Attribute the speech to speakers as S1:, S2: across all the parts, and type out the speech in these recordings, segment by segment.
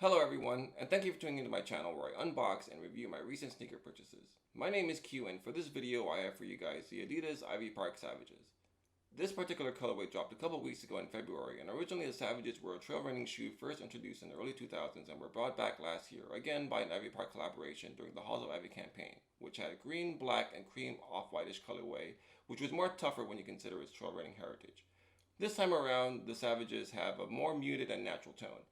S1: Hello everyone, and thank you for tuning into my channel where I unbox and review my recent sneaker purchases. My name is Q, and for this video I have for you guys the Adidas Park Savages. This particular colorway dropped a couple weeks ago in February, and originally the Savages were a trail running shoe first introduced in the early 2000s and were brought back last year, again by an Ivy Park collaboration during the Halls of Ivy campaign, which had a green, black, and cream off-whitish colorway, which was more tougher when you consider its trail running heritage. This time around, the Savages have a more muted and natural tone.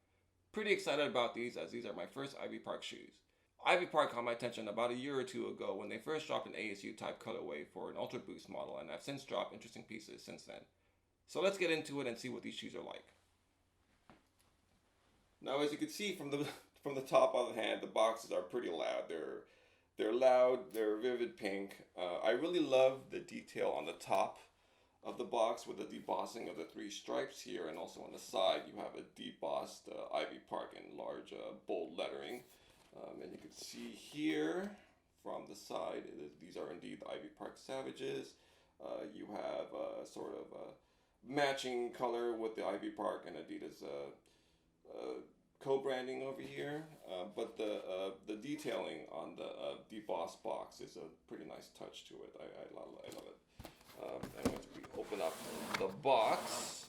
S1: Pretty excited about these as these are my first Ivy Park shoes. Ivy Park caught my attention about a year or two ago when they first dropped an ASU type colorway for an Ultra Boost model, and I've since dropped interesting pieces since then. So let's get into it and see what these shoes are like. Now, as you can see from the from the top of the hand, the boxes are pretty loud. They're loud. They're vivid pink. I really love the detail on the top of the box with the debossing of the three stripes here, and also on the side you have a debossed Ivy Park in large bold lettering. And you can see here from the side, these are indeed the Ivy Park Savages. You have sort of a matching color with the Ivy Park and Adidas co-branding over here, but the detailing on the debossed box is a pretty nice touch to it. I love it. And once we open up the box,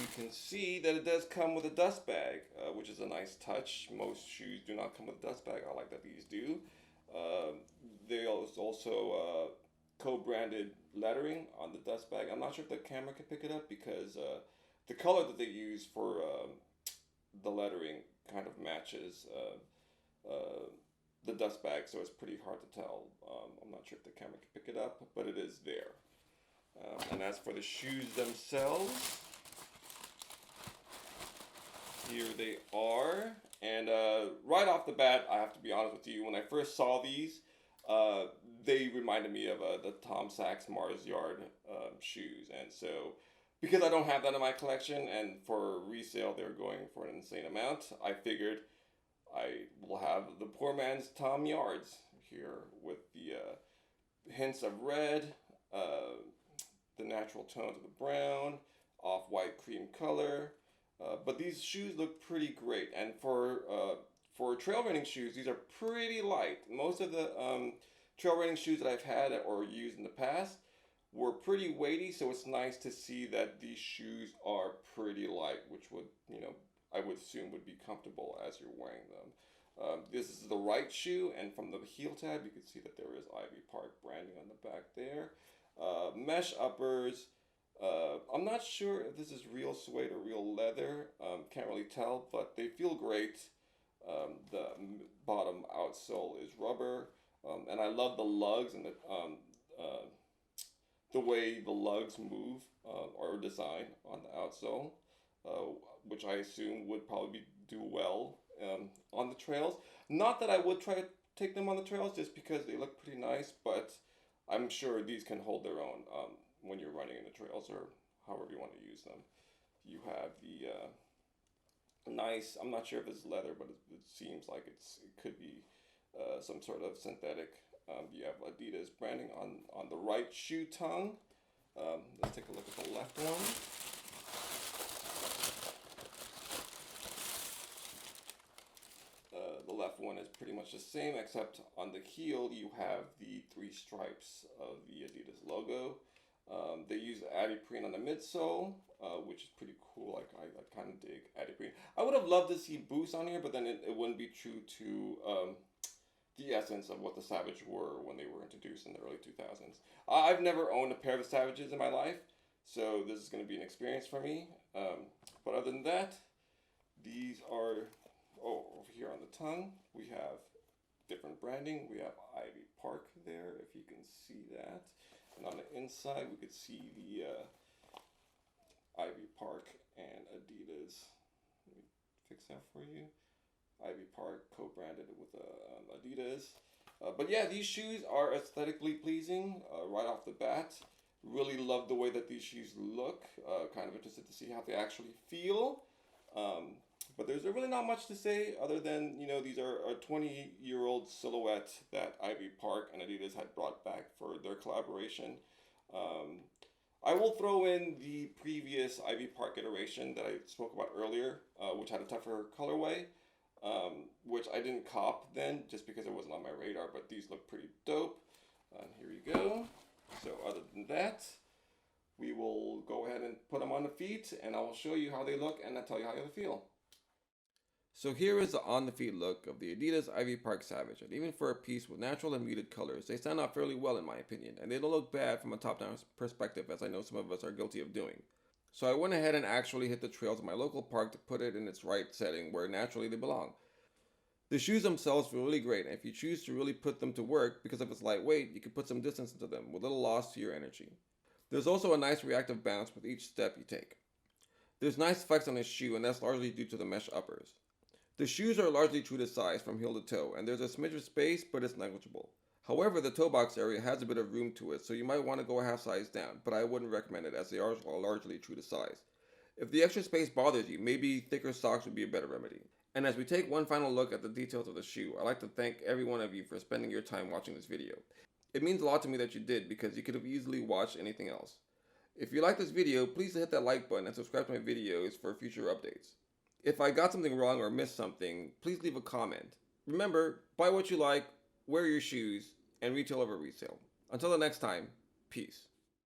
S1: you can see that it does come with a dust bag, which is a nice touch. Most shoes do not come with a dust bag. I like that these do. There is also co-branded lettering on the dust bag. I'm not sure if the camera can pick it up because the color that they use for the lettering kind of matches the dust bag, so it's pretty hard to tell. I'm not sure if the camera can pick it up, but it is there. And as for the shoes themselves, here they are. And right off the bat, I have to be honest with you, when I first saw these, they reminded me of the Tom Sachs Mars Yard shoes. And so, because I don't have that in my collection, and for resale they're going for an insane amount, I figured I will have the poor man's Tom Yards here with the hints of red, the natural tones of the brown, off-white cream color. But these shoes look pretty great, and for trail running shoes, these are pretty light. Most of the trail running shoes that I've had or used in the past were pretty weighty, so it's nice to see that these shoes are pretty light, which would, I would assume would be comfortable as you're wearing them. This is the right shoe, and from the heel tab you can see that there is Ivy Park branding on the back there. Mesh uppers. I'm not sure if this is real suede or real leather. Can't really tell, but they feel great. The bottom outsole is rubber, and I love the lugs and the way the lugs move or design on the outsole, which I assume would probably do well on the trails. Not that I would try to take them on the trails just because they look pretty nice, but I'm sure these can hold their own when you're running in the trails or however you want to use them. You have the nice, I'm not sure if it's leather, but it seems like it could be some sort of synthetic. You have Adidas branding on the right shoe tongue. Let's take a look at the left one. The left one is pretty much the same, except on the heel you have the three stripes of the Adidas logo. They use Adiprene on the midsole, which is pretty cool. I kind of dig Adiprene. I would have loved to see Boost on here, but then it wouldn't be true to the essence of what the Savage were when they were introduced in the early 2000s. I've never owned a pair of Savages in my life, so this is going to be an experience for me. But other than that, these are, over here on the tongue, we have different branding. We have Ivy Park there, if you can see that. And on the inside, we could see the Ivy Park and Adidas. Let me fix that for you. Ivy Park co-branded with Adidas. But yeah, these shoes are aesthetically pleasing right off the bat. Really love the way that these shoes look. Kind of interested to see how they actually feel. But there's really not much to say other than, these are a 20-year-old silhouette that Ivy Park and Adidas had brought back for their collaboration. I will throw in the previous Ivy Park iteration that I spoke about earlier, which had a tougher colorway, which I didn't cop then just because it wasn't on my radar, but these look pretty dope. And here you go. So other than that, we will go ahead and put them on the feet, and I will show you how they look and I'll tell you how they feel. So here is the on the feet look of the Adidas Ivy Park Savage, and even for a piece with natural and muted colors, they stand out fairly well in my opinion, and they don't look bad from a top-down perspective as I know some of us are guilty of doing. So I went ahead and actually hit the trails of my local park to put it in its right setting where naturally they belong. The shoes themselves feel really great, and if you choose to really put them to work, because of its lightweight, you can put some distance into them with little loss to your energy. There's also a nice reactive bounce with each step you take. There's nice flex on this shoe, and that's largely due to the mesh uppers. The shoes are largely true to size from heel to toe, and there's a smidge of space, but it's negligible. However, the toe box area has a bit of room to it, so you might want to go a half size down, but I wouldn't recommend it as they are largely true to size. If the extra space bothers you, maybe thicker socks would be a better remedy. And as we take one final look at the details of the shoe, I'd like to thank every one of you for spending your time watching this video. It means a lot to me that you did because you could have easily watched anything else. If you like this video, please hit that like button and subscribe to my videos for future updates. If I got something wrong or missed something, please leave a comment. Remember, buy what you like, wear your shoes, and retail over resale. Until the next time, peace.